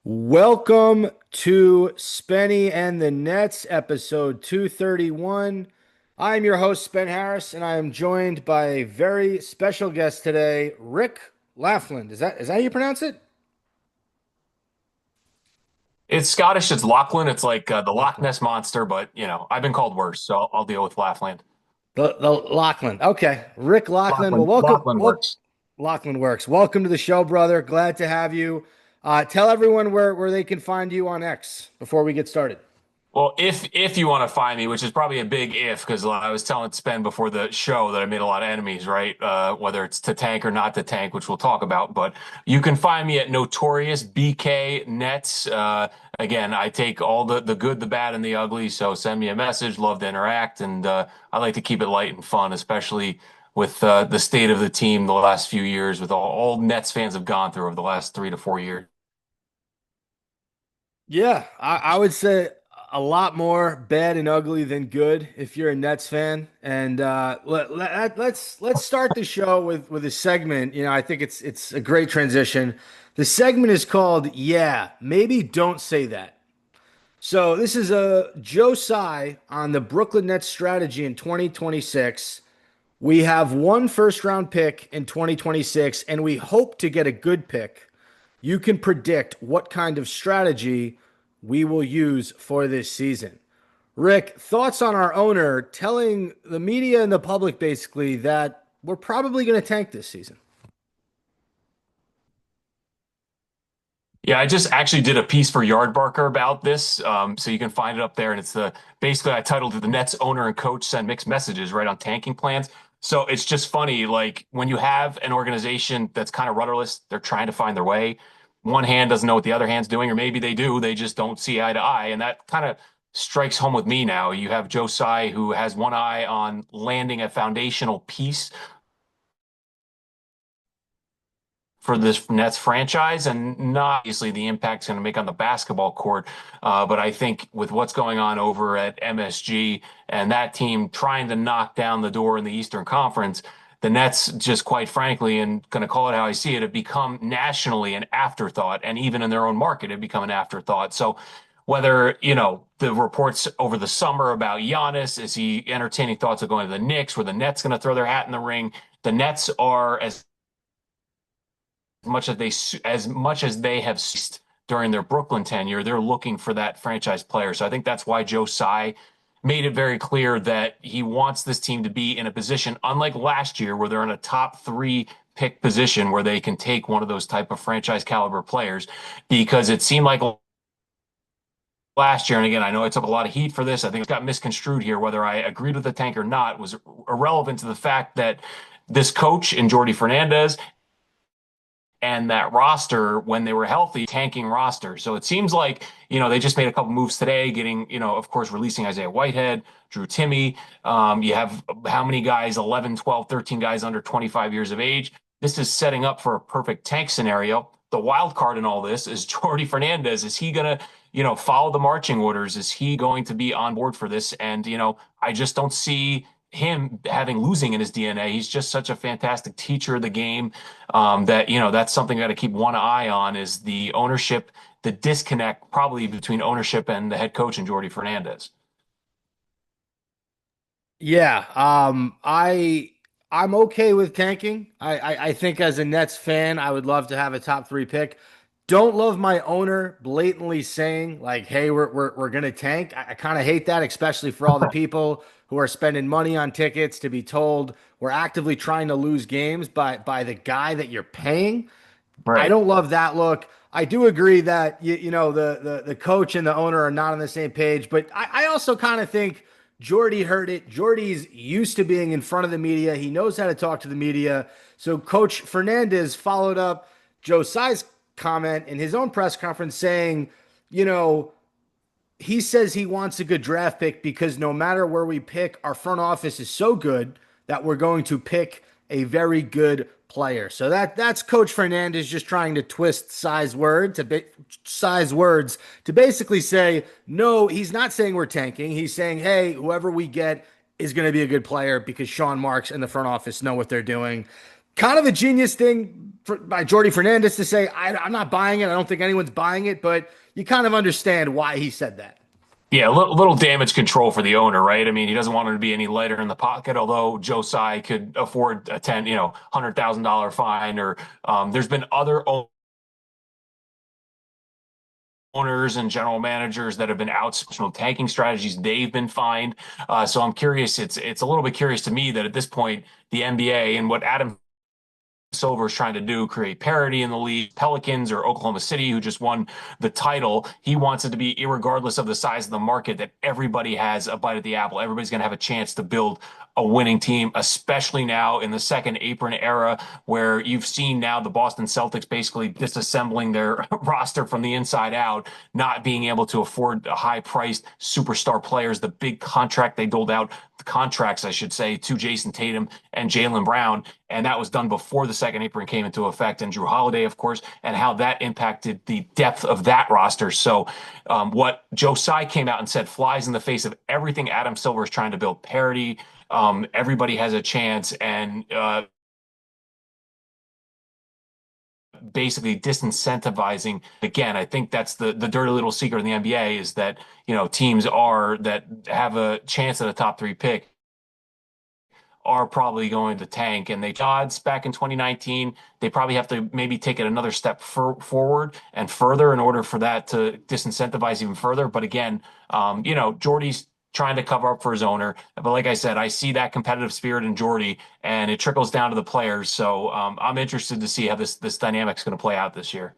Welcome to Spenny and the Nets, episode 231. I'm your host, Spen Harris, and I am joined by a very special guest today, Rick Laughland. Is that how you pronounce it? It's Scottish. It's Laughland. It's like the Loch Laughland. Ness monster, but I've been called worse, so I'll deal with Laughland. The Laughland. Okay. Rick Laughland. Well, Laughland, welcome. Laughland Well, works. Laughland works. Welcome to the show, brother. Glad to have you. Tell everyone where they can find you on X before we get started. Well, if you want to find me, which is probably a big if, because I was telling Spen before the show that I made a lot of enemies, right? Whether it's to tank or not to tank, which we'll talk about. But you can find me at Notorious BK Nets. Again, I take all the good, the bad, and the ugly. So send me a message. Love to interact, and I like to keep it light and fun, especially with the state of the team the last few years, with all Nets fans have gone through over the last 3 to 4 years. Yeah, I would say a lot more bad and ugly than good if you're a Nets fan. And let's start the show with a segment. I think it's a great transition. The segment is called "Yeah, Maybe Don't Say That." So this is a Joe Tsai on the Brooklyn Nets strategy in 2026. We have one first round pick in 2026, and we hope to get a good pick. You can predict what kind of strategy we will use for this season. Rick, thoughts on our owner telling the media and the public basically that we're probably going to tank this season? Yeah, I just actually did a piece for Yardbarker about this, so you can find it up there. And it's basically I titled it "The Nets Owner and Coach Send Mixed Messages," right, on tanking plans. So it's just funny, like when you have an organization that's kind of rudderless, they're trying to find their way. One hand doesn't know what the other hand's doing, or maybe they do, they just don't see eye to eye, and that kind of strikes home with me now. You have Joe Tsai, who has one eye on landing a foundational piece for this Nets franchise, and not obviously the impact it's going to make on the basketball court. But I think with what's going on over at MSG and that team trying to knock down the door in the Eastern Conference, the Nets, just quite frankly, and going to call it how I see it, have become nationally an afterthought, and even in their own market, have become an afterthought. So whether, the reports over the summer about Giannis, is he entertaining thoughts of going to the Knicks, where the Nets going to throw their hat in the ring? The Nets are as much as they have ceased during their Brooklyn tenure, they're looking for that franchise player. So I think that's why Joe Tsai made it very clear that he wants this team to be in a position, unlike last year, where they're in a top three pick position where they can take one of those type of franchise caliber players, because it seemed like last year, and again, I know I took a lot of heat for this. I think it got misconstrued here. Whether I agreed with the tank or not was irrelevant to the fact that this coach in Jordi Fernandez and that roster, when they were healthy, tanking roster. So it seems like, they just made a couple moves today, getting, of course, releasing Isaiah Whitehead, Drew Timmy. You have how many guys? 11, 12, 13 guys under 25 years of age. This is setting up for a perfect tank scenario. The wild card in all this is Jordi Fernandez. Is he going to, follow the marching orders? Is he going to be on board for this? And, I just don't see him having losing in his DNA. He's just such a fantastic teacher of the game, that that's something I got to keep one eye on, is the ownership, the disconnect probably between ownership and the head coach and Jordi Fernandez. Yeah, I'm okay with tanking. I think as a Nets fan, I would love to have a top three pick. Don't love my owner blatantly saying like, "Hey, we're gonna tank." I kind of hate that, especially for all the people who are spending money on tickets to be told we're actively trying to lose games by the guy that you're paying. I Right. don't love that look. I do agree that the coach and the owner are not on the same page, but I also kind of think Jordy heard it. Jordy's used to being in front of the media. He knows how to talk to the media. So Coach Fernandez followed up Joe Tsai's comment in his own press conference saying, you know, he says he wants a good draft pick because no matter where we pick, our front office is so good that we're going to pick a very good player. So that's Coach Fernandez just trying to twist size words to basically say no. He's not saying we're tanking. He's saying, hey, whoever we get is going to be a good player because Sean Marks and the front office know what they're doing. kind of a genius thing by Jordy Fernandez to say, I'm not buying it. I don't think anyone's buying it, but you kind of understand why he said that. Yeah, a little damage control for the owner, right? I mean, he doesn't want him to be any lighter in the pocket, although Joe Tsai could afford a $100,000 fine, or there's been other owners and general managers that have been out tanking strategies. They've been fined. So I'm curious. It's a little bit curious to me that at this point, the NBA and what Adam Silver is trying to do, create parity in the league. Pelicans or Oklahoma City, who just won the title, he wants it to be, irregardless of the size of the market, that everybody has a bite at the apple. Everybody's going to have a chance to build a winning team, especially now in the second apron era, where you've seen now the Boston Celtics basically disassembling their roster from the inside out, not being able to afford high-priced superstar players, the big contract they doled out, the contracts, I should say, to Jason Tatum and Jaylen Brown. And that was done before the second apron came into effect, and Drew Holiday, of course, and how that impacted the depth of that roster. So, what Joe Tsai came out and said flies in the face of everything Adam Silver is trying to build: parity. Everybody has a chance, and basically disincentivizing. Again, I think that's the dirty little secret in the NBA, is that teams are that have a chance at a top three pick are probably going to tank. And they odds back in 2019, they probably have to maybe take it another step forward and further in order for that to disincentivize even further. But again, Jordy's trying to cover up for his owner. But like I said, I see that competitive spirit in Jordy, and it trickles down to the players. So I'm interested to see how this dynamic is going to play out this year.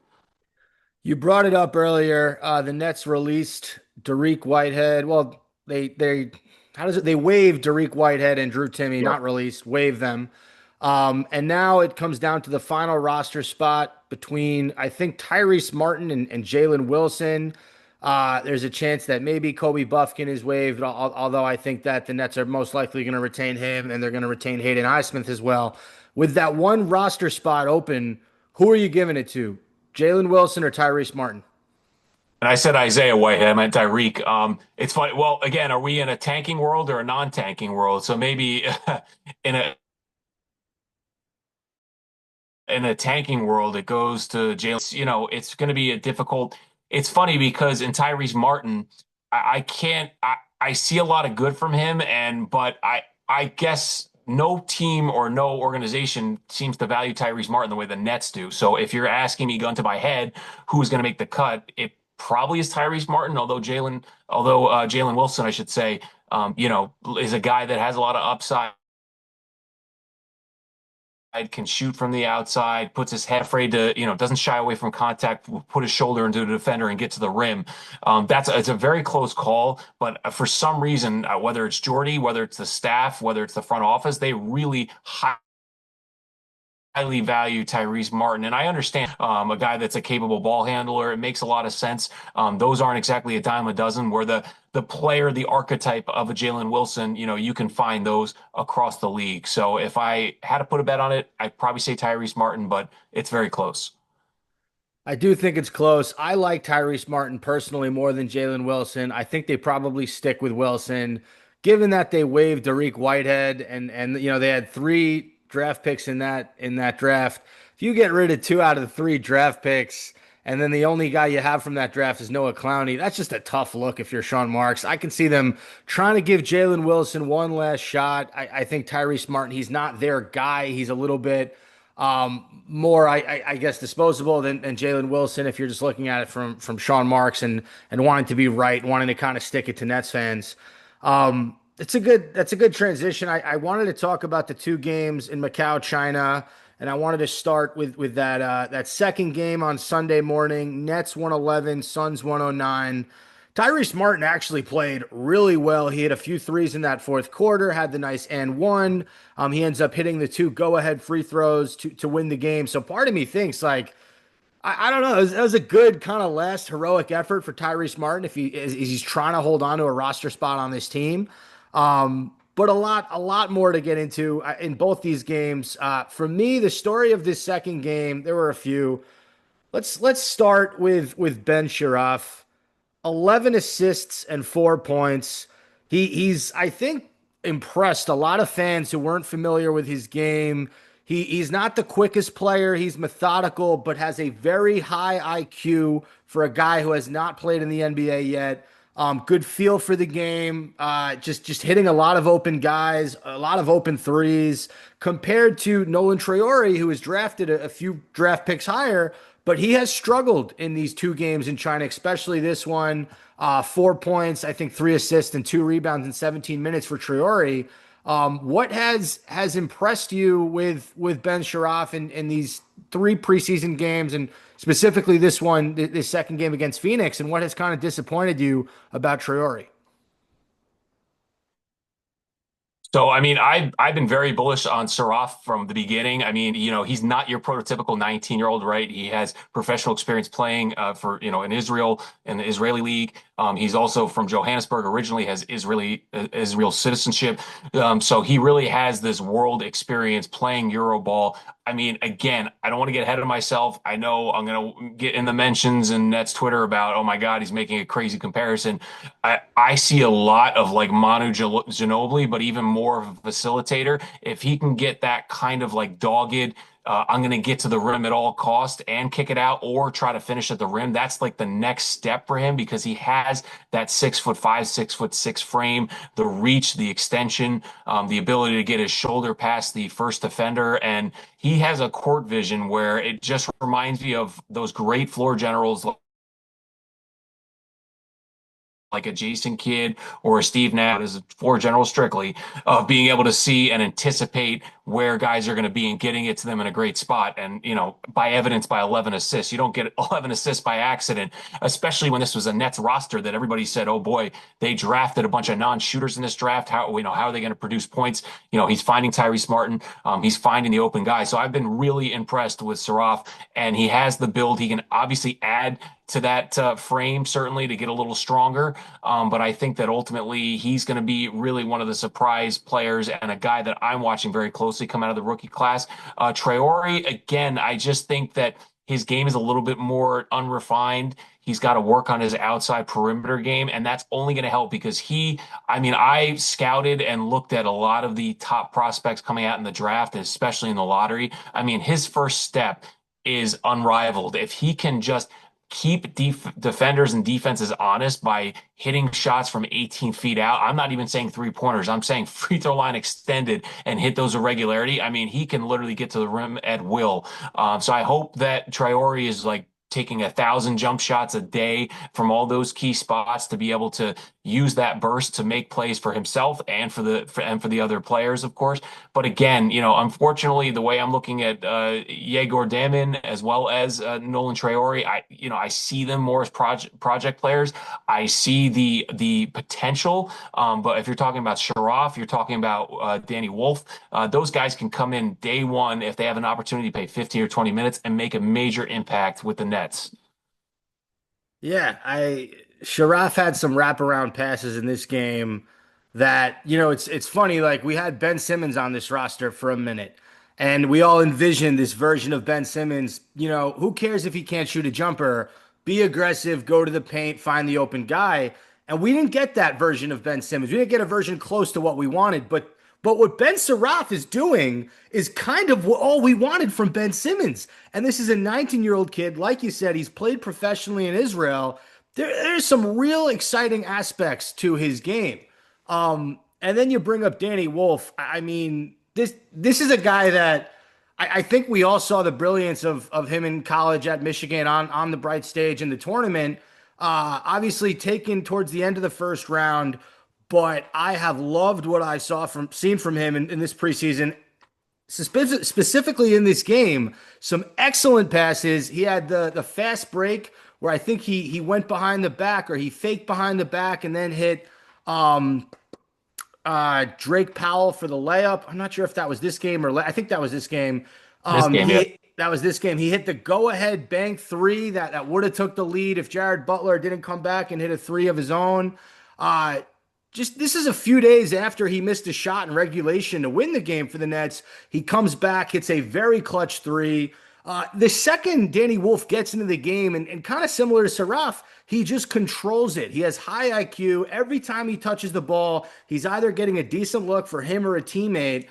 You brought it up earlier. The Nets released Dariq Whitehead. Well, they how does it? They waived Dariq Whitehead and Drew Timmy, Yep. not released, waived them. And now it comes down to the final roster spot between, I think, Tyrese Martin and Jalen Wilson. There's a chance that maybe Kobe Buffkin is waived, although I think that the Nets are most likely going to retain him, and they're going to retain Hayden Highsmith as well. With that one roster spot open, who are you giving it to? Jalen Wilson or Tyrese Martin? And I said Isaiah Whitehead, I meant Tyreek. It's funny. Well, again, are we in a tanking world or a non-tanking world? So maybe in a tanking world, it goes to Jalen. It's going to be a difficult. It's funny because in Tyrese Martin, I can't. I see a lot of good from him, but I guess no team or no organization seems to value Tyrese Martin the way the Nets do. So if you're asking me, gun to my head, who's going to make the cut, it probably is Tyrese Martin. Although Jalen Wilson, I should say, is a guy that has a lot of upside, can shoot from the outside, puts his head afraid to, doesn't shy away from contact, put his shoulder into the defender and get to the rim. It's a very close call, but for some reason, whether it's Jordy, whether it's the staff, whether it's the front office, they really highly value Tyrese Martin. And I understand a guy that's a capable ball handler. It makes a lot of sense. Those aren't exactly a dime a dozen, where the player, the archetype of a Jalen Wilson, you can find those across the league. So if I had to put a bet on it, I'd probably say Tyrese Martin, but it's very close. I do think it's close. I like Tyrese Martin personally more than Jalen Wilson. I think they probably stick with Wilson, given that they waived Dariq Whitehead and they had three draft picks in that draft. If you get rid of two out of the three draft picks, and then the only guy you have from that draft is Noah Clowney, that's just a tough look if you're Sean Marks. I can see them trying to give Jalen Wilson one last shot. I think Tyrese Martin, he's not their guy. He's a little bit more, I guess, disposable than Jalen Wilson if you're just looking at it from Sean Marks and wanting to be right, wanting to kind of stick it to Nets fans. That's a good transition. I wanted to talk about the two games in Macau, China, and I wanted to start with that second game on Sunday morning. Nets 111, Suns 109. Tyrese Martin actually played really well. He hit a few threes in that fourth quarter, had the nice and one. He ends up hitting the two go-ahead free throws to win the game. So part of me thinks like I don't know. It was a good kind of last heroic effort for Tyrese Martin if he's trying to hold on to a roster spot on this team. But a lot more to get into in both these games. For me, the story of this second game, there were a few. Let's start with Ben Sharaf. 11 assists and 4 points. He's I think impressed a lot of fans who weren't familiar with his game. He's not the quickest player. He's methodical, but has a very high IQ for a guy who has not played in the NBA yet. Good feel for the game. Just hitting a lot of open guys, a lot of open threes, compared to Nolan Traore, who was drafted a few draft picks higher, but he has struggled in these two games in China, especially this one. 4 points, I think 3 assists and 2 rebounds in 17 minutes for Traore. What has impressed you with Ben Sharaf in these three preseason games, and specifically this one, this second game against Phoenix, and what has kind of disappointed you about Traore? So, I mean, I've been very bullish on Saraf from the beginning. I mean, he's not your prototypical 19-year-old, right? He has professional experience playing for, in Israel in the Israeli league. He's also from Johannesburg originally, has Israel citizenship. So he really has this world experience playing Euroball. I mean, again, I don't want to get ahead of myself. I know I'm going to get in the mentions and that's Twitter about, oh my God, he's making a crazy comparison. I see a lot of like Ginobili, but even more of a facilitator. If he can get that kind of like dogged, I'm going to get to the rim at all cost and kick it out or try to finish at the rim. That's like the next step for him because he has that 6'5", 6'6" frame, the reach, the extension, the ability to get his shoulder past the first defender. And he has a court vision where it just reminds me of those great floor generals like a Jason Kidd or a Steve Nash as for General Strictly of being able to see and anticipate where guys are going to be and getting it to them in a great spot. And, by evidence by 11 assists, you don't get 11 assists by accident, especially when this was a Nets roster that everybody said, oh boy, they drafted a bunch of non-shooters in this draft. How are they going to produce points? He's finding Tyrese Martin. He's finding the open guy. So I've been really impressed with Saraf and he has the build. He can obviously add to that frame, certainly to get a little stronger. But I think that ultimately he's going to be really one of the surprise players and a guy that I'm watching very closely come out of the rookie class. Traore, again, I just think that his game is a little bit more unrefined. He's got to work on his outside perimeter game, and that's only going to help because I scouted and looked at a lot of the top prospects coming out in the draft, especially in the lottery. I mean, his first step is unrivaled. If he can just keep defenders and defenses honest by hitting shots from 18 feet out. I'm not even saying three-pointers. I'm saying free throw line extended and hit those with regularity. I mean, he can literally get to the rim at will. So I hope that Traore is like taking 1,000 jump shots a day from all those key spots to be able to use that burst to make plays for himself and for the other players, of course. But again, unfortunately, the way I'm looking at Yegor Damin as well as Nolan Traore, I see them more as project players. I see the potential, but if you're talking about Sharaf, you're talking about Danny Wolf. Those guys can come in day one if they have an opportunity to play 15 or 20 minutes and make a major impact with the Nets. Yeah, I Sharaf had some wraparound passes in this game that, it's funny, like we had Ben Simmons on this roster for a minute, and we all envisioned this version of Ben Simmons, who cares if he can't shoot a jumper, be aggressive, go to the paint, find the open guy. And we didn't get that version of Ben Simmons. We didn't get a version close to what we wanted, but what Ben Siraf is doing is kind of all we wanted from Ben Simmons. And this is a 19-year-old kid. Like you said, he's played professionally in Israel. There's some real exciting aspects to his game. And then you bring up Danny Wolf. I mean, this is a guy that I think we all saw the brilliance of him in college at Michigan on the bright stage in the tournament. Obviously taken towards the end of the first round, but I have loved what I seen from him in this preseason, specifically in this game. Some excellent passes. He had the fast break where I think he went behind the back or he faked behind the back and then hit Drake Powell for the layup. I'm not sure if that was this game I think that was this game. This game, yeah. That was this game. He hit the go-ahead bank three that would have took the lead if Jared Butler didn't come back and hit a three of his own. Just this is a few days after he missed a shot in regulation to win the game for the Nets. He comes back, hits a very clutch three. The second Danny Wolf gets into the game, and kind of similar to Saraf, he just controls it. He has high IQ. Every time he touches the ball, he's either getting a decent look for him or a teammate.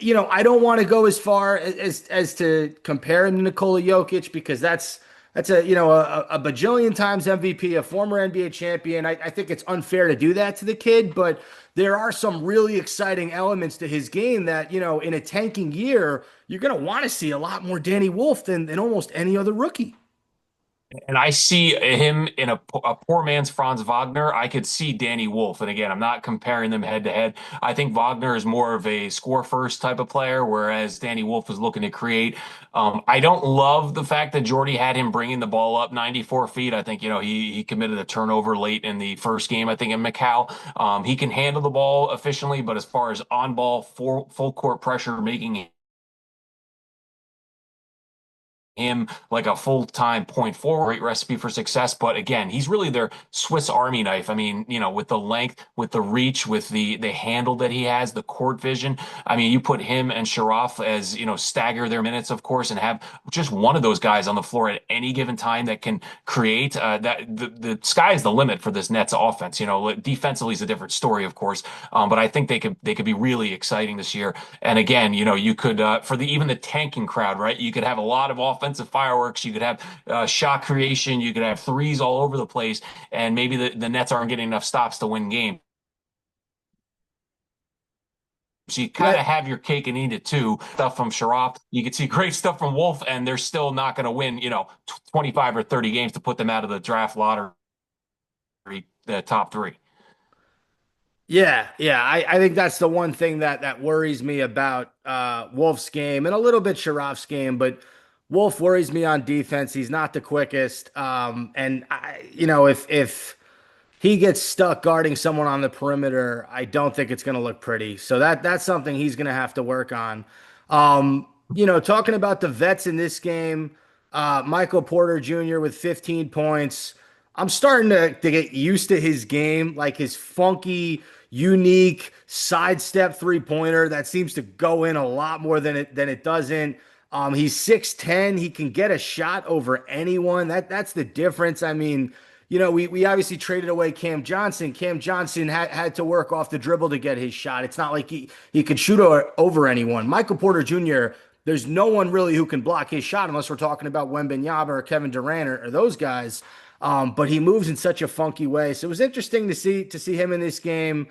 I don't want to go as far as to compare him to Nikola Jokic because that's a bajillion times MVP, a former NBA champion. I think it's unfair to do that to the kid, but there are some really exciting elements to his game that, in a tanking year, you're going to want to see a lot more Danny Wolf than almost any other rookie. And I see him in a poor man's Franz Wagner. I could see Danny Wolf. And again, I'm not comparing them head to head. I think Wagner is more of a score first type of player, whereas Danny Wolf is looking to create. I don't love the fact that Jordy had him bringing the ball up 94 feet. I think, he committed a turnover late in the first game, I think, in Macau. He can handle the ball efficiently, but as far as on ball, full court pressure, making him like a full-time point forward, great recipe for success. But again, he's really their Swiss Army knife. I mean, with the length, with the reach, with the handle that he has, the court vision. I mean, you put him and Sharaf as, stagger their minutes, of course, and have just one of those guys on the floor at any given time that can create that the sky is the limit for this Nets offense. Defensively is a different story, of course. But I think they could be really exciting this year. And again, you could for the even the tanking crowd, right? You could have a lot of offensive fireworks. You could have shot creation. You could have threes all over the place, and maybe the Nets aren't getting enough stops to win games. So you kind Yeah, of have your cake and eat it too. Stuff from Sharaf. You can see great stuff from Wolf, and they're still not going to win, 25 or 30 games to put them out of the draft lottery, the top three. yeah. I think that's the one thing that worries me about Wolf's game and a little bit Sharaf's game, but Wolf worries me on defense. He's not the quickest. And if he gets stuck guarding someone on the perimeter, I don't think it's going to look pretty. So that's something he's going to have to work on. Talking about the vets in this game, Michael Porter Jr. with 15 points. I'm starting to get used to his game, like his funky, unique sidestep three-pointer that seems to go in a lot more than it doesn't. He's 6'10". He can get a shot over anyone. That's the difference. I mean, we obviously traded away Cam Johnson. Cam Johnson had to work off the dribble to get his shot. It's not like he could shoot over anyone. Michael Porter Jr., there's no one really who can block his shot unless we're talking about Wembanyama or Kevin Durant or those guys. But he moves in such a funky way. So it was interesting to see him in this game.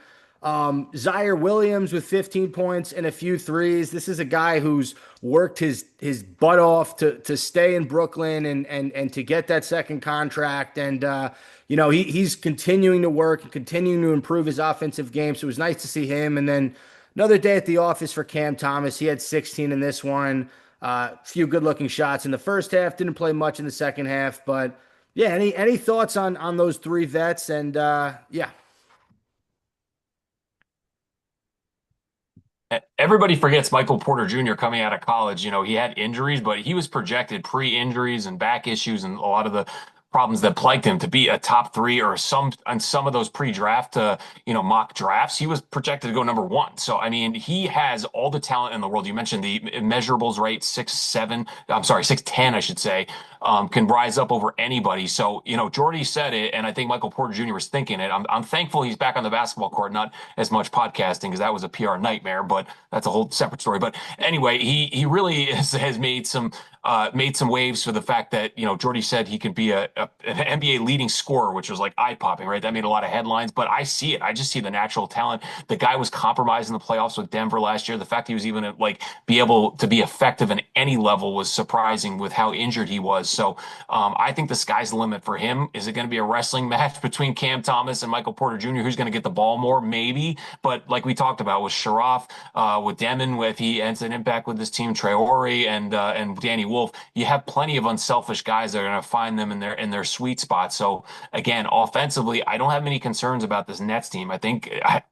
Zaire Williams with 15 points and a few threes. This is a guy who's worked his butt off to stay in Brooklyn and to get that second contract. And he's continuing to work and continuing to improve his offensive game. So it was nice to see him. And then another day at the office for Cam Thomas. He had 16 in this one. A few good looking shots in the first half. Didn't play much in the second half, but yeah. Any thoughts on those three vets? And yeah. Everybody forgets Michael Porter Jr. coming out of college. He had injuries, but he was projected pre-injuries and back issues and a lot of the problems that plagued him to be a top three or some on some of those pre-draft mock drafts. He was projected to go number one. So I mean, he has all the talent in the world. You mentioned the measurables, right? 6'7". I'm sorry, 6'10", I should say. Can rise up over anybody. So, Jordy said it, and I think Michael Porter Jr. was thinking it. I'm thankful he's back on the basketball court, not as much podcasting because that was a PR nightmare, but that's a whole separate story. But anyway, he really has made some waves for the fact that, Jordy said he could be an NBA leading scorer, which was like eye popping, right? That made a lot of headlines, but I see it. I just see the natural talent. The guy was compromised in the playoffs with Denver last year. The fact he was even like be able to be effective in any level was surprising with how injured he was. So I think the sky's the limit for him. Is it going to be a wrestling match between Cam Thomas and Michael Porter Jr.? Who's going to get the ball more? Maybe. But like we talked about with Sharaf, with Demon, if he ends an impact with this team, Traore and Danny Wolf, you have plenty of unselfish guys that are going to find them in their sweet spot. So again, offensively, I don't have many concerns about this Nets team.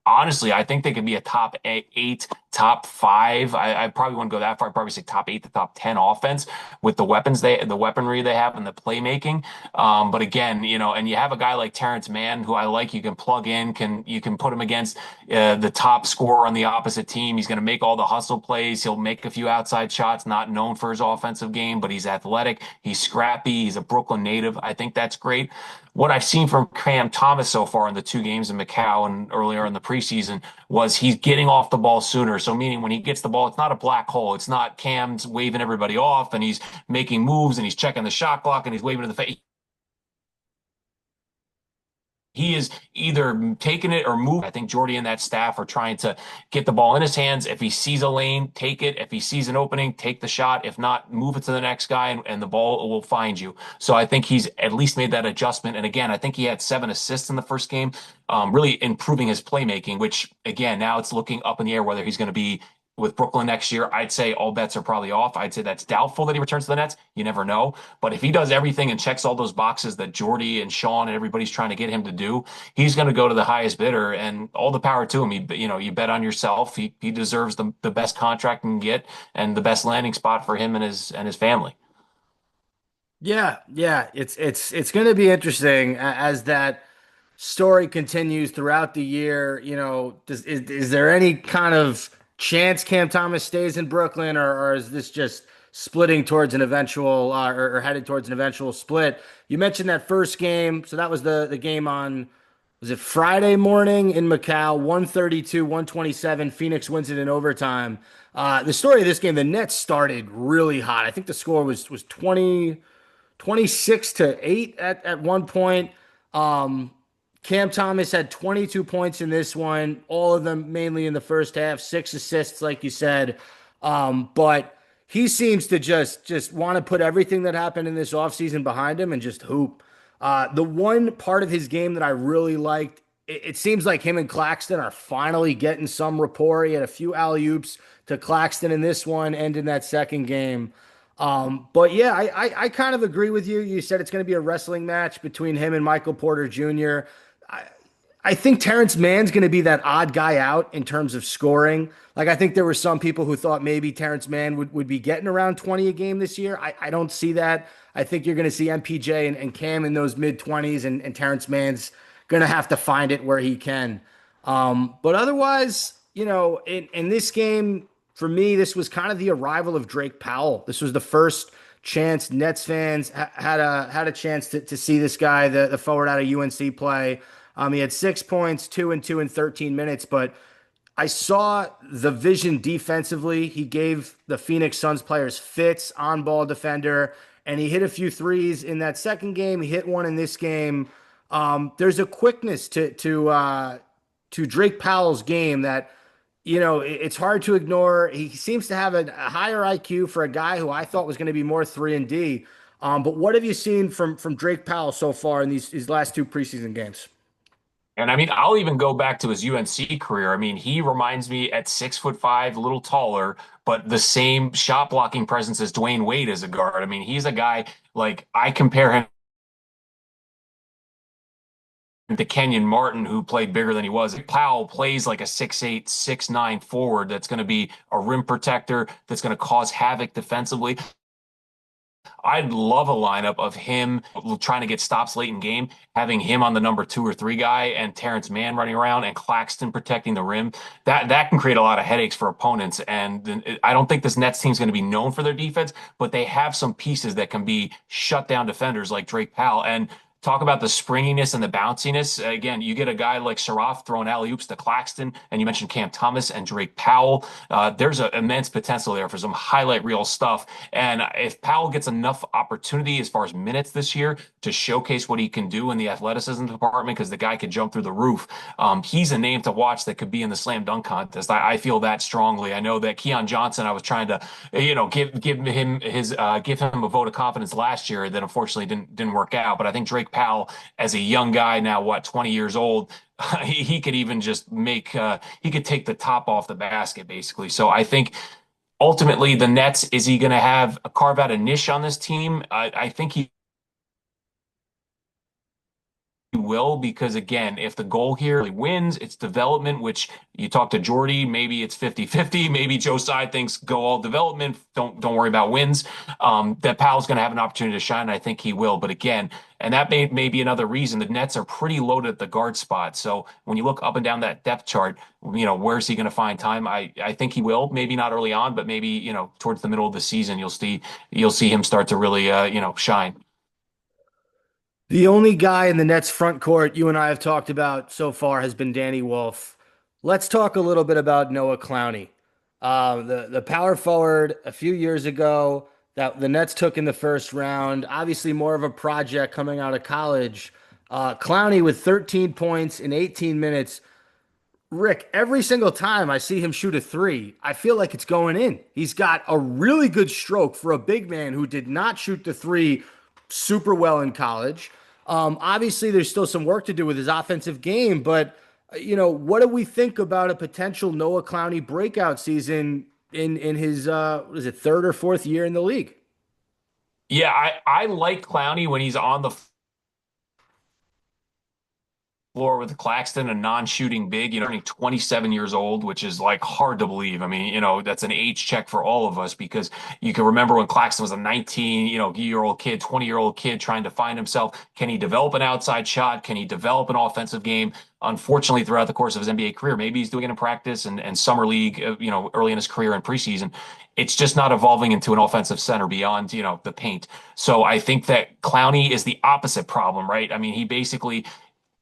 Honestly, I think they could be a top eight, top five. I probably wouldn't go that far. I'd probably say top eight to top 10 offense with the weaponry they have, and the playmaking. But again, and you have a guy like Terrence Mann, who I like. You can plug in, you can put him against the top scorer on the opposite team. He's going to make all the hustle plays. He'll make a few outside shots. Not known for his offensive game, but he's athletic. He's scrappy. He's a Brooklyn native. I think that's great. What I've seen from Cam Thomas so far in the two games in Macau and earlier in the preseason was he's getting off the ball sooner. So So meaning when he gets the ball, it's not a black hole. It's not Cam's waving everybody off and he's making moves and he's checking the shot clock and he's waving to the face. He is either taking it or moving. I think Jordy and that staff are trying to get the ball in his hands. If he sees a lane, take it. If he sees an opening, take the shot. If not, move it to the next guy and the ball will find you. So I think he's at least made that adjustment. And again, I think he had 7 assists in the first game, really improving his playmaking, which again, now it's looking up in the air whether he's going to be with Brooklyn next year. I'd say all bets are probably off. I'd say that's doubtful that he returns to the Nets. You never know. But if he does everything and checks all those boxes that Jordy and Sean and everybody's trying to get him to do, he's going to go to the highest bidder and all the power to him. You bet on yourself. He deserves the best contract he can get and the best landing spot for him and his family. Yeah, yeah, it's going to be interesting as that story continues throughout the year. Is there any kind of chance Cam Thomas stays in Brooklyn, or is this just splitting towards an eventual or headed towards an eventual split? You mentioned that first game, so that was the game on, was it Friday morning in Macau, 132, 127. Phoenix wins it in overtime. The story of this game, the Nets started really hot. I think the score was 26-8 at one point. Um, Cam Thomas had 22 points in this one, all of them mainly in the first half, 6 assists, like you said. But he seems to just want to put everything that happened in this offseason behind him and just hoop. The one part of his game that I really liked, it seems like him and Claxton are finally getting some rapport. He had a few alley-oops to Claxton in this one and in that second game. But yeah, I kind of agree with you. You said it's going to be a wrestling match between him and Michael Porter Jr. I, I think Terrence Mann's going to be that odd guy out in terms of scoring. Like, I think there were some people who thought maybe Terrence Mann would be getting around 20 a game this year. I don't see that. I think you're going to see MPJ and Cam in those mid 20s, and Terrence Mann's going to have to find it where he can. But otherwise, in this game, for me, this was kind of the arrival of Drake Powell. This was the first chance Nets fans had a chance to see this guy, the forward out of UNC play. He had 6 points, 2 and 2 in 13 minutes, but I saw the vision defensively. He gave the Phoenix Suns players fits, on ball defender, and he hit a few threes in that second game. He hit one in this game. There's a quickness to Drake Powell's game that it's hard to ignore. He seems to have a higher IQ for a guy who I thought was going to be more 3 and D. But what have you seen from Drake Powell so far in these last two preseason games? And I mean, I'll even go back to his UNC career. I mean, he reminds me at 6'5", a little taller, but the same shot blocking presence as Dwayne Wade as a guard. I mean, he's a guy like I compare him to Kenyon Martin, who played bigger than he was. Powell plays like a 6'8", 6'9" forward that's going to be a rim protector, that's going to cause havoc defensively. I'd love a lineup of him trying to get stops late in game, having him on the number 2 or 3 guy, and Terrence Mann running around and Claxton protecting the rim. That can create a lot of headaches for opponents. And I don't think this Nets team is going to be known for their defense, but they have some pieces that can be shut down defenders like Drake Powell. And talk about the springiness and the bounciness. Again, you get a guy like Saraf throwing alley oops to Claxton, and you mentioned Cam Thomas and Drake Powell. There's an immense potential there for some highlight reel stuff. And if Powell gets enough opportunity as far as minutes this year to showcase what he can do in the athleticism department, because the guy could jump through the roof, he's a name to watch that could be in the slam dunk contest. I feel that strongly. I know that Keon Johnson, I was trying to, give him a vote of confidence last year that unfortunately didn't work out. But I think Drake Powell, as a young guy now, 20 years old, he could even just he could take the top off the basket, basically. So I think ultimately the Nets, is he going to carve out a niche on this team? I think he will, because again, if the goal here really wins, it's development, which you talk to Jordy, maybe it's 50-50. Maybe Joe Tsai thinks go all development, don't worry about wins. That Powell's going to have an opportunity to shine. I think he will. But again, and that may be another reason the Nets are pretty loaded at the guard spot. So when you look up and down that depth chart, where's he going to find time? I think he will. Maybe not early on, but maybe towards the middle of the season, you'll see him start to really shine. The only guy in the Nets front court you and I have talked about so far has been Danny Wolf. Let's talk a little bit about Noah Clowney. The power forward a few years ago that the Nets took in the first round, obviously more of a project coming out of college. Clowney with 13 points in 18 minutes. Rick, every single time I see him shoot a three, I feel like it's going in. He's got a really good stroke for a big man who did not shoot the three super well in college. Obviously, there's still some work to do with his offensive game, but what do we think about a potential Noah Clowney breakout season in his what is it, third or fourth year in the league? Yeah, I like Clowney when he's on the floor with Claxton, a non-shooting big, turning 27 years old, which is like hard to believe. I mean, that's an age check for all of us because you can remember when Claxton was a 19, year old kid, 20-year-old kid trying to find himself. Can he develop an outside shot? Can he develop an offensive game? Unfortunately, throughout the course of his NBA career, maybe he's doing it in practice and summer league, early in his career and preseason. It's just not evolving into an offensive center beyond, the paint. So I think that Clowney is the opposite problem, right? I mean, he basically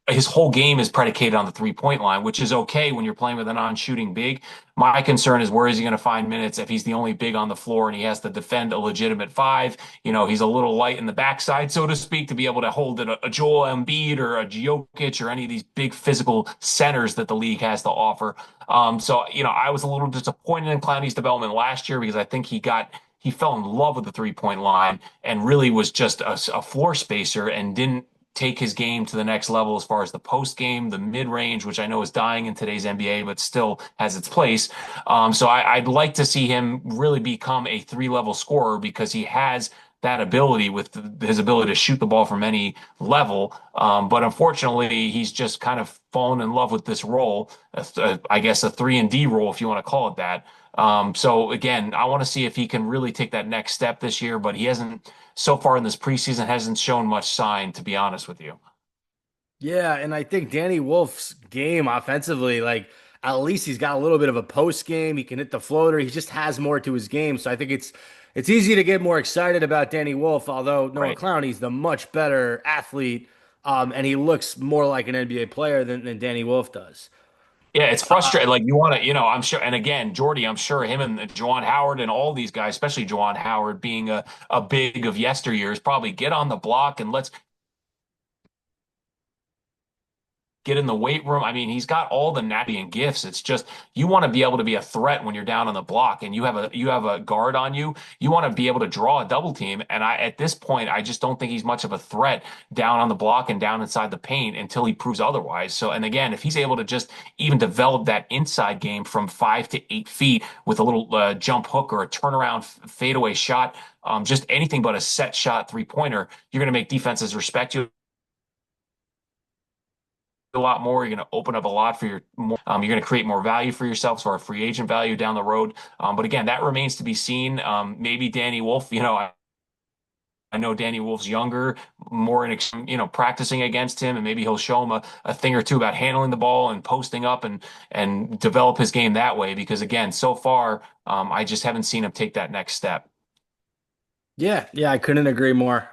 his whole game is predicated on the 3-point line, which is okay when you're playing with a non-shooting big. My concern is where is he going to find minutes if he's the only big on the floor and he has to defend a legitimate five? He's a little light in the backside, so to speak, to be able to hold it a Joel Embiid or a Jokic or any of these big physical centers that the league has to offer. So I was a little disappointed in Clowney's development last year because I think he fell in love with the 3-point line and really was just a floor spacer and didn't take his game to the next level as far as the post game, the mid range, which I know is dying in today's NBA, but still has its place. So I'd like to see him really become a 3-level scorer because he has that ability with his ability to shoot the ball from any level. But unfortunately, he's just kind of fallen in love with this role, I guess a 3-and-D role, if you want to call it that. So again, I want to see if he can really take that next step this year, but he hasn't so far in this preseason hasn't shown much sign, to be honest with you. Yeah, and I think Danny Wolf's game offensively, like at least he's got a little bit of a post game. He can hit the floater. He just has more to his game. So I think it's easy to get more excited about Danny Wolf, although Noah Right. Clowney's the much better athlete, and he looks more like an NBA player than Danny Wolf does. Yeah, it's frustrating. Like you want to, I'm sure. And again, Jordy, I'm sure him and Juwan Howard and all these guys, especially Juwan Howard being a big of yesteryears, probably get on the block and let's get in the weight room. I mean, he's got all the nappy gifts. It's just you want to be able to be a threat when you're down on the block and you have a guard on you. You want to be able to draw a double team. And at this point, I just don't think he's much of a threat down on the block and down inside the paint until he proves otherwise. So, and again, if he's able to just even develop that inside game from 5 to 8 feet with a little jump hook or a turnaround fadeaway shot, just anything but a set shot 3-pointer, you're going to make defenses respect you a lot more. You're going to open up a lot for you're going to create more value for yourself, so our free agent value down the road. But again, that remains to be seen. Maybe Danny Wolf, I know Danny Wolf's younger, more in, practicing against him, and maybe he'll show him a thing or two about handling the ball and posting up and develop his game that way. Because again, so far, I just haven't seen him take that next step. Yeah, I couldn't agree more.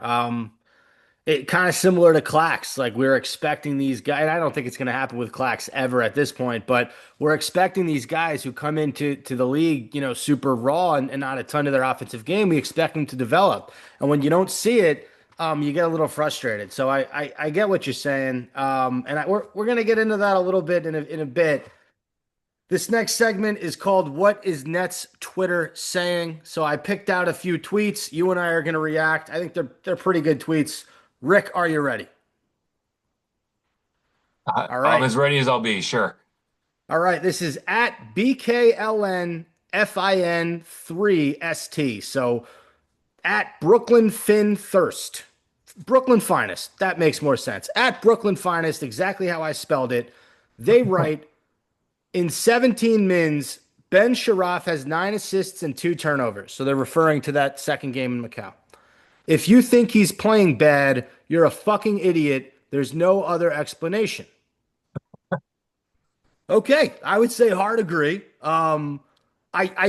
It kind of similar to Clax. Like we're expecting these guys, and I don't think it's going to happen with Clax ever at this point, but we're expecting these guys who come into the league, super raw and not a ton of their offensive game. We expect them to develop, and when you don't see it, you get a little frustrated. So I get what you're saying, and we're going to get into that a little bit in a bit. This next segment is called What is Nets Twitter Saying? So I picked out a few tweets. You and I are going to react. I think they're pretty good tweets. Rick, are you ready? All I'm right. as ready as I'll be, sure. All right. This is at BKLNFIN3ST. So at Brooklyn Fin Thirst. Brooklyn Finest. That makes more sense. At Brooklyn Finest, exactly how I spelled it. They write in 17 mins, Ben Sharaf has 9 assists and 2 turnovers. So they're referring to that second game in Macau. If you think he's playing bad, you're a fucking idiot. There's no other explanation. Okay, I would say hard agree. I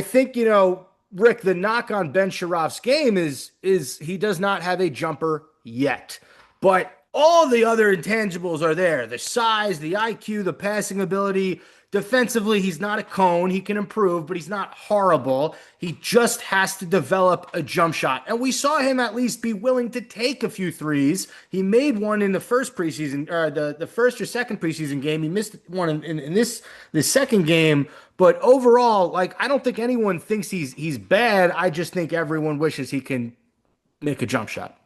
think Rick. The knock on Ben Sharaf's game is he does not have a jumper yet, but All the other intangibles are there. The size, the IQ, the passing ability. Defensively, he's not a cone. He can improve, but he's not horrible. He just has to develop a jump shot. And we saw him at least be willing to take a few threes. He made one in the first preseason, or the first or second preseason game. He missed one in this second game. But overall, like I don't think anyone thinks he's bad. I just think everyone wishes he can make a jump shot.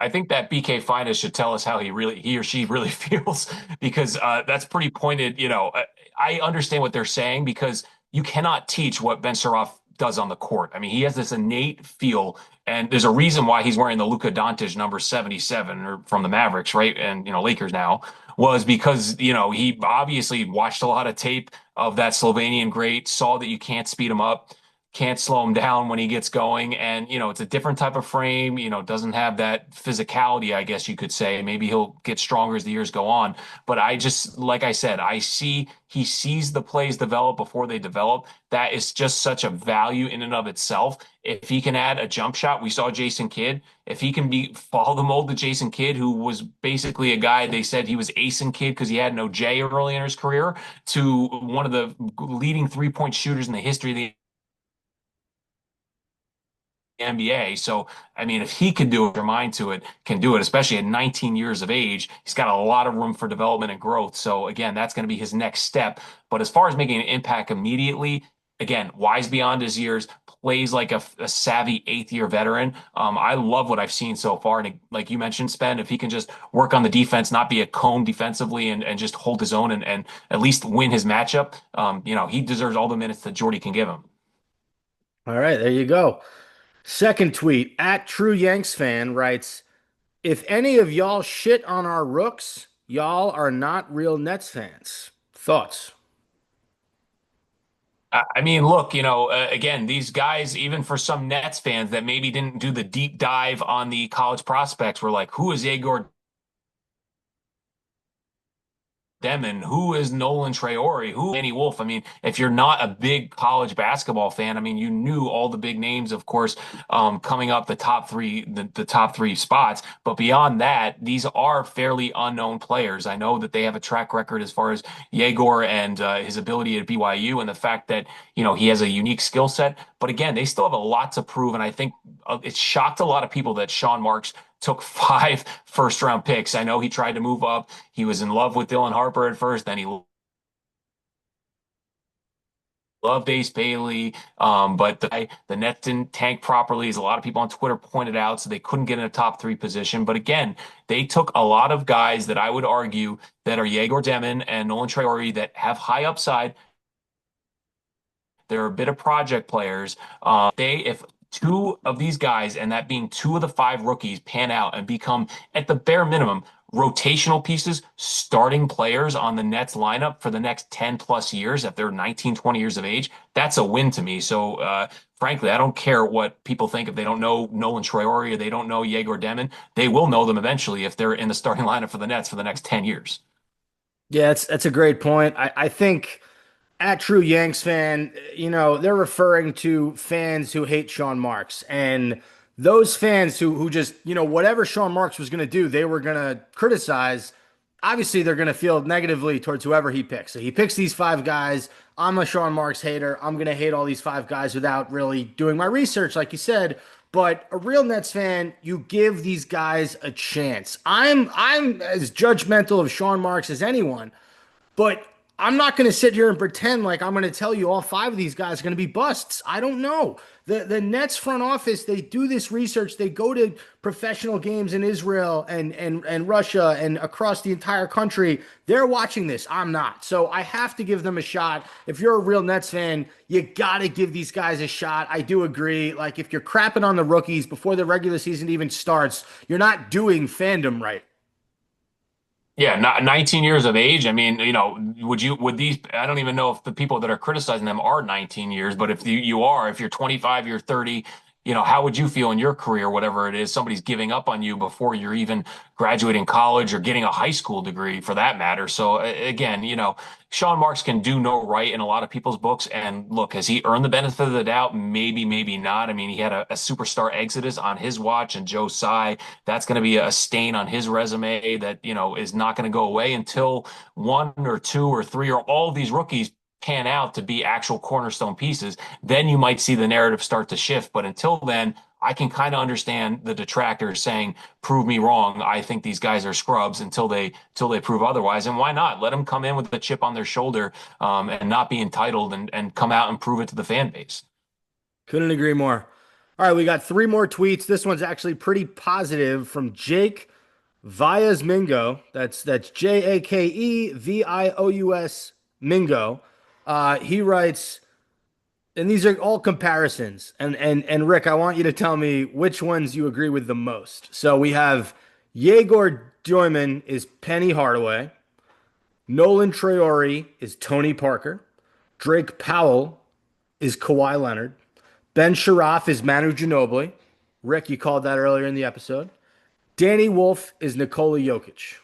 I think that BK Finest should tell us how he or she really feels because that's pretty pointed. I understand what they're saying because you cannot teach what Ben Suroff does on the court. I mean, he has this innate feel, and there's a reason why he's wearing the Luka Doncic number 77 or from the Mavericks, right? And Lakers now was because he obviously watched a lot of tape of that Slovenian great, saw that you can't speed him up, can't slow him down when he gets going. And, it's a different type of frame, doesn't have that physicality, I guess you could say. Maybe he'll get stronger as the years go on. But I just, like I said, he sees the plays develop before they develop. That is just such a value in and of itself. If he can add a jump shot, we saw Jason Kidd. If he can follow the mold of Jason Kidd, who was basically a guy, they said he was Ace Kidd because he had no J early in his career, to one of the leading 3-point shooters in the history of the NBA. So, I mean, if he can do it, your mind to it, can do it, especially at 19 years of age, he's got a lot of room for development and growth. So, again, that's going to be his next step. But as far as making an impact immediately, again, wise beyond his years, plays like a savvy eighth-year veteran. I love what I've seen so far. And like you mentioned, Spen, if he can just work on the defense, not be a cone defensively and just hold his own and at least win his matchup, he deserves all the minutes that Jordy can give him. All right, there you go. Second tweet at True Yanks fan writes, if any of y'all shit on our rooks, y'all are not real Nets fans. Thoughts? I mean, look, again, these guys, even for some Nets fans that maybe didn't do the deep dive on the college prospects, were like, who is Igor Demon? Who is Nolan Traore? Who Danny Wolf? I mean, if you're not a big college basketball fan, I mean, you knew all the big names, of course, coming up the top three spots. But beyond that, these are fairly unknown players. I know that they have a track record as far as Yegor and his ability at BYU and the fact that, he has a unique skill set. But again, they still have a lot to prove. And I think it shocked a lot of people that Sean Marks took 5 first-round picks. I know he tried to move up. He was in love with Dylan Harper at first, then he loved Ace Bailey. But the Nets didn't tank properly, as a lot of people on Twitter pointed out, so they couldn't get in a top 3 position. But again, they took a lot of guys that I would argue that are Yegor Demon and Nolan Traore that have high upside. They're a bit of project players. If two of these guys, and that being 2 of the 5 rookies, pan out and become, at the bare minimum, rotational pieces, starting players on the Nets lineup for the next 10 plus years, if they're 19, 20 years of age, that's a win to me. So, frankly, I don't care what people think. If they don't know Nolan Traore or they don't know Yegor Demon, they will know them eventually if they're in the starting lineup for the Nets for the next 10 years. Yeah, that's a great point. I think at True Yanks fan, they're referring to fans who hate Sean Marks. And those fans who just, whatever Sean Marks was going to do, they were going to criticize. Obviously, they're going to feel negatively towards whoever he picks. So he picks these 5 guys. I'm a Sean Marks hater. I'm going to hate all these 5 guys without really doing my research, like you said. But a real Nets fan, you give these guys a chance. I'm as judgmental of Sean Marks as anyone. But I'm not going to sit here and pretend like I'm going to tell you all 5 of these guys are going to be busts. I don't know. The Nets front office, they do this research. They go to professional games in Israel and Russia and across the entire country. They're watching this. I'm not. So I have to give them a shot. If you're a real Nets fan, you got to give these guys a shot. I do agree. Like if you're crapping on the rookies before the regular season even starts, you're not doing fandom right. Yeah, not 19 years of age. I mean, would these, I don't even know if the people that are criticizing them are 19 years, but if you are, if you're 25, you're 30, how would you feel in your career, whatever it is, somebody's giving up on you before you're even graduating college or getting a high school degree for that matter. So again, Sean Marks can do no right in a lot of people's books. And look, has he earned the benefit of the doubt? Maybe, maybe not. I mean, he had a superstar exodus on his watch, and Joe Tsai, that's going to be a stain on his resume that, is not going to go away until one or two or three or all of these rookies pan out to be actual cornerstone pieces. Then you might see the narrative start to shift. But until then, I can kind of understand the detractors saying, "Prove me wrong. I think these guys are scrubs," until they prove otherwise. And why not let them come in with a chip on their shoulder, and not be entitled, and come out and prove it to the fan base. Couldn't agree more. All right, we got three more tweets. This one's actually pretty positive from Jake Vias Mingo. That's Jakevious Mingo. He writes, and these are all comparisons. And Rick, I want you to tell me which ones you agree with the most. So we have Yegor Joyman is Penny Hardaway, Nolan Traore is Tony Parker, Drake Powell is Kawhi Leonard, Ben Sharaf is Manu Ginobili. Rick, you called that earlier in the episode. Danny Wolf is Nikola Jokic.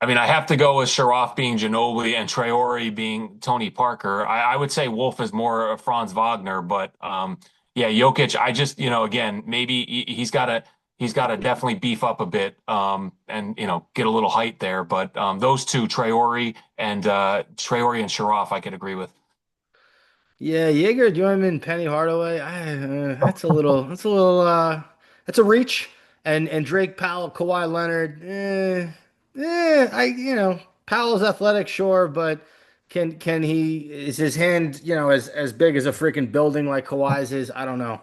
I mean, I have to go with Sharaf being Ginobili and Traore being Tony Parker. I would say Wolf is more of Franz Wagner, but yeah, Jokic. I just, again, maybe he's got to definitely beef up a bit, and get a little height there. But those two, Traore and Sharaf, I could agree with. Yeah, Jaeger, Joyman, Penny Hardaway. That's a reach. And Drake Powell, Kawhi Leonard. Powell's athletic, sure, but can is his hand, as big as a freaking building like Kawhi's is? I don't know.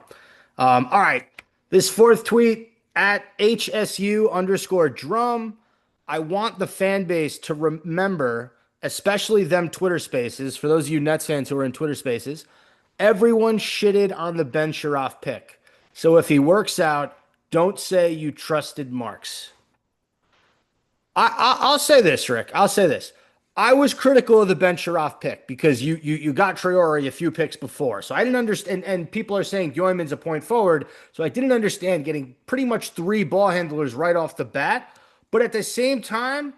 All right. This fourth tweet at HSU underscore drum. I want the fan base to remember, especially them Twitter spaces, for those of you Nets fans who are in Twitter spaces, everyone shitted on the Ben Sharaf pick. So if he works out, don't say you trusted Marks. I'll say this, Rick. I'll say this. I was critical of the Ben Sharaf pick because you got Traore a few picks before. So I didn't understand, and people are saying Yoiman's a point forward. So I didn't understand getting pretty much three ball handlers right off the bat. But at the same time,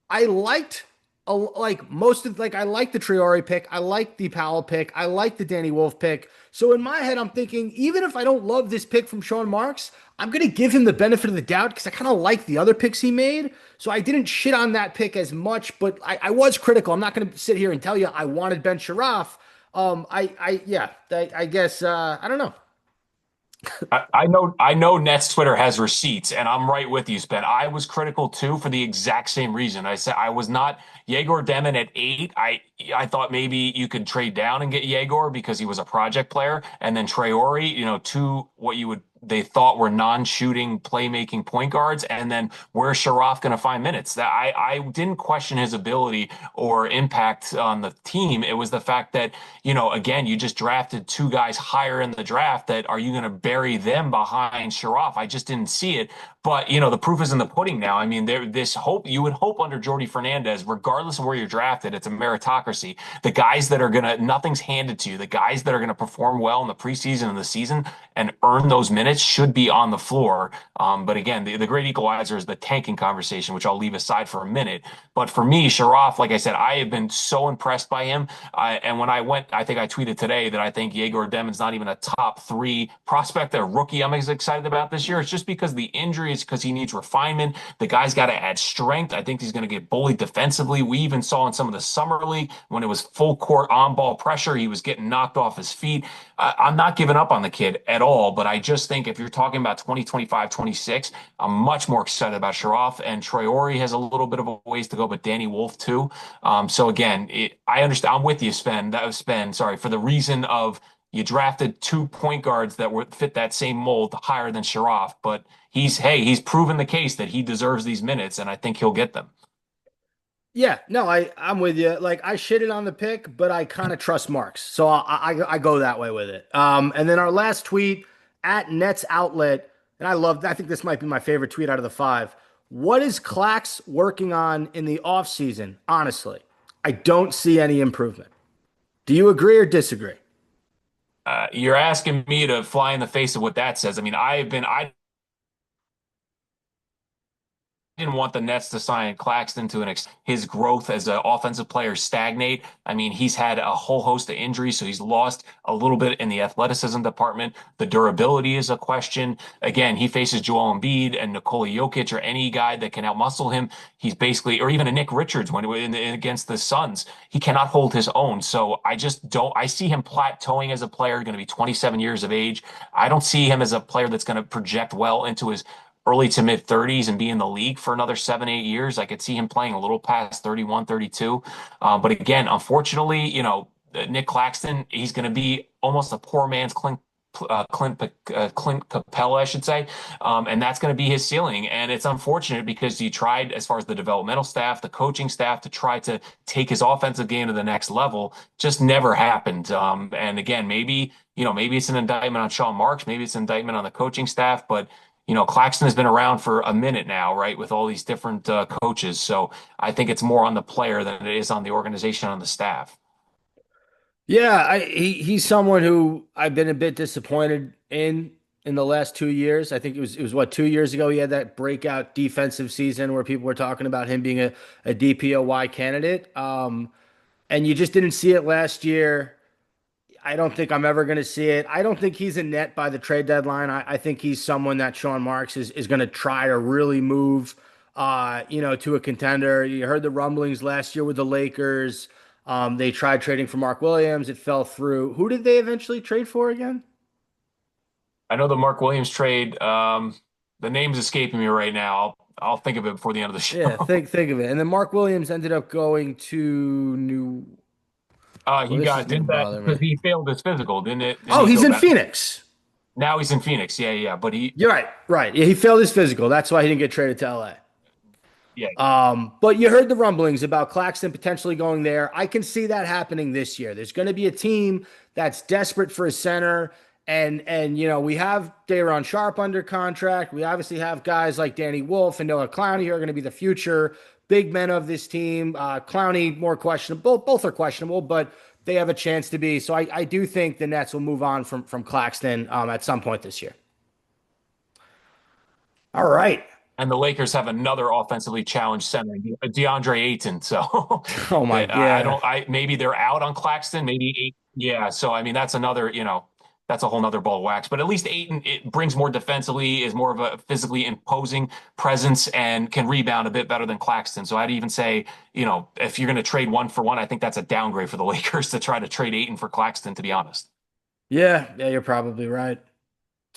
I liked I like the Traore pick. I like the Powell pick. I like the Danny Wolf pick. So in my head, I'm thinking, even if I don't love this pick from Sean Marks, I'm gonna give him the benefit of the doubt because I kind of like the other picks he made. So I didn't shit on that pick as much, but I was critical. I'm not gonna sit here and tell you I wanted Ben Sharaf. I guess I don't know. I know Nets Twitter has receipts, and I'm right with you, Spen. I was critical too for the exact same reason. I said I was not Yegor Demon at 8. I thought maybe you could trade down and get Yegor because he was a project player, and then Traore, two what you would they thought were non-shooting playmaking point guards, and then where's Sharaf going to find minutes? That I didn't question his ability or impact on the team. It was the fact that, again, you just drafted two guys higher in the draft. That are you going to bury them behind Sharaf? I just didn't see it. But the proof is in the pudding now. I mean, this hope you would hope under Jordy Fernandez, regardless of where you're drafted, it's a meritocracy. The guys that are gonna nothing's handed to you. The guys that are gonna perform well in the preseason and the season and earn those minutes should be on the floor. But again, the great equalizer is the tanking conversation, which I'll leave aside for a minute. But for me, Sharaf, like I said, I have been so impressed by him. And when I went, I think I tweeted today that I think Yegor Demon's not even a top 3 prospect, a rookie I'm as excited about this year. It's just because the injury is because he needs refinement. The guy's got to add strength. I think he's going to get bullied defensively. We even saw in some of the summer league when it was full court on ball pressure, he was getting knocked off his feet. I'm not giving up on the kid at all, but I just think if you're talking about 2025, 26, I'm much more excited about Sharaf, and Traore has a little bit of a ways to go, but Danny Wolf too. So again, I understand. I'm with you, Spen. That was Spen. Sorry for the reason of you drafted 2 point guards that were fit that same mold higher than Sharaf, but he's proven the case that he deserves these minutes, and I think he'll get them. Yeah, no, I'm with you. Like I shitted on the pick, but I kind of trust Marks, so I go that way with it. And then our last tweet at Nets Outlet, and I think this might be my favorite tweet out of the five. What is Clax working on in the off season? Honestly, I don't see any improvement. Do you agree or disagree? You're asking me to fly in the face of what that says. I mean, I didn't want the Nets to sign Claxton to his growth as an offensive player stagnate. I mean, he's had a whole host of injuries, so he's lost a little bit in the athleticism department. The durability is a question. Again, he faces Joel Embiid and Nikola Jokic or any guy that can outmuscle him. He's basically, or even a Nick Richards against the Suns, he cannot hold his own. So I just don't. I see him plateauing as a player, going to be 27 years of age. I don't see him as a player that's going to project well into his early to mid 30s and be in the league for another 7, 8 years. I could see him playing a little past 31, 32. But again, unfortunately, Nick Claxton, he's going to be almost a poor man's Clint Capella, I should say. And that's going to be his ceiling. And it's unfortunate because he tried, as far as the developmental staff, the coaching staff, to try to take his offensive game to the next level. Just never happened. And again, maybe it's an indictment on Sean Marks, maybe it's an indictment on the coaching staff, but Claxton has been around for a minute now, right, with all these different coaches. So I think it's more on the player than it is on the organization, on the staff. Yeah, he's someone who I've been a bit disappointed in the last 2 years. I think it was what 2 years ago he had that breakout defensive season where people were talking about him being a DPOY candidate. And you just didn't see it last year. I don't think I'm ever going to see it. I don't think he's a net by the trade deadline. I think he's someone that Sean Marks is going to try to really move, to a contender. You heard the rumblings last year with the Lakers. They tried trading for Mark Williams. It fell through. Who did they eventually trade for again? I know the Mark Williams trade. The name's escaping me right now. I'll think of it before the end of the Yeah, show. think of it. And then Mark Williams ended up going to New. Well, He this is got going to did that bother because me. he failed his physical, didn't it? Didn't Oh, he he's go in back? Phoenix. Now he's in Phoenix. Yeah, yeah. But You're right, right. Yeah, he failed his physical. That's why he didn't get traded to LA. yeah, But you heard the rumblings about Claxton potentially going there. I can see that happening this year. There's going to be a team that's desperate for a center, and we have Day'Ron Sharp under contract. We obviously have guys like Danny Wolf and Noah Clowney who are going to be the future big men of this team. Clowney more questionable. Both are questionable, but they have a chance to be. So I do think the Nets will move on from Claxton at some point this year. All right. and the Lakers have another offensively challenged center, DeAndre Ayton. So Oh my, I yeah. don't. I maybe they're out on Claxton. Maybe yeah. So I mean, that's another. That's a whole nother ball of wax. But at least Ayton it brings more defensively, is more of a physically imposing presence, and can rebound a bit better than Claxton. So I'd even say, if you're going to trade one for one, I think that's a downgrade for the Lakers to try to trade Ayton for Claxton. To be honest. Yeah, yeah, you're probably right.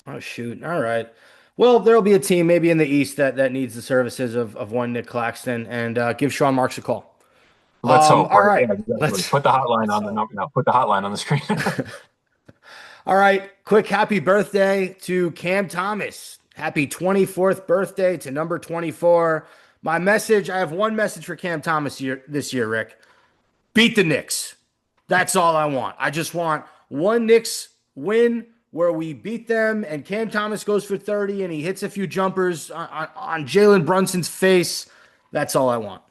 Oh shoot. All right. Well, there'll be a team maybe in the East that needs the services of one Nick Claxton and give Sean Marks a call. Let's hope, All right? right. Yeah, exactly. Let's Put the hotline let's on the hope. number now. Put the hotline on the screen. All right. Quick happy birthday to Cam Thomas. Happy 24th birthday to number 24. My message, I have one message for Cam Thomas this year, Rick. Beat the Knicks. That's all I want. I just want one Knicks win where we beat them and Cam Thomas goes for 30 and he hits a few jumpers on Jalen Brunson's face. That's all I want.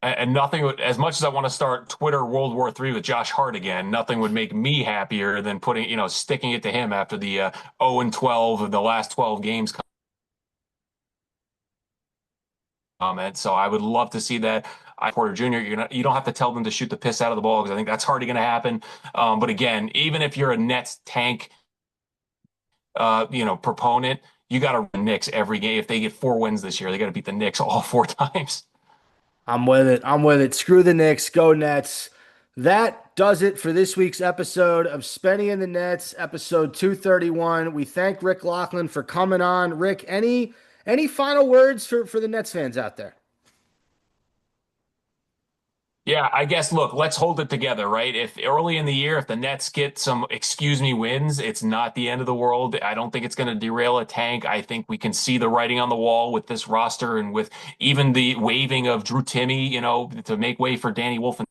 And nothing would, as much as I want to start Twitter World War III with Josh Hart again, nothing would make me happier than sticking it to him after the 0 and 12 of the last 12 games comment. So I would love to see that. Porter Jr., you don't have to tell them to shoot the piss out of the ball because I think that's hardly going to happen. But again, even if you're a Nets tank, proponent, you got to run Knicks every game. If they get 4 wins this year, they got to beat the Knicks all 4 times. I'm with it. I'm with it. Screw the Knicks. Go Nets. That does it for this week's episode of Spenny and the Nets, episode 231. We thank Rick Laughland for coming on. Rick, any final words for the Nets fans out there? Yeah, I guess, look, let's hold it together, right? If early in the year, if the Nets get some excuse me wins, it's not the end of the world. I don't think it's going to derail a tank. I think we can see the writing on the wall with this roster and with even the waving of Drew Timmy, to make way for Danny Wolf and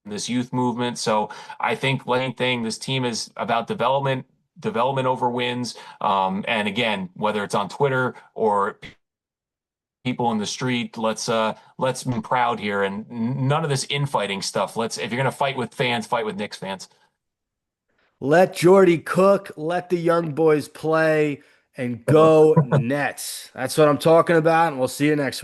this youth movement. So I think main thing, this team is about development over wins. And again, whether it's on Twitter or people in the street. Let's be proud here and none of this infighting stuff. If you're gonna fight with fans, fight with Knicks fans. Let Jordy cook, let the young boys play, and go Nets. That's what I'm talking about, and we'll see you next week.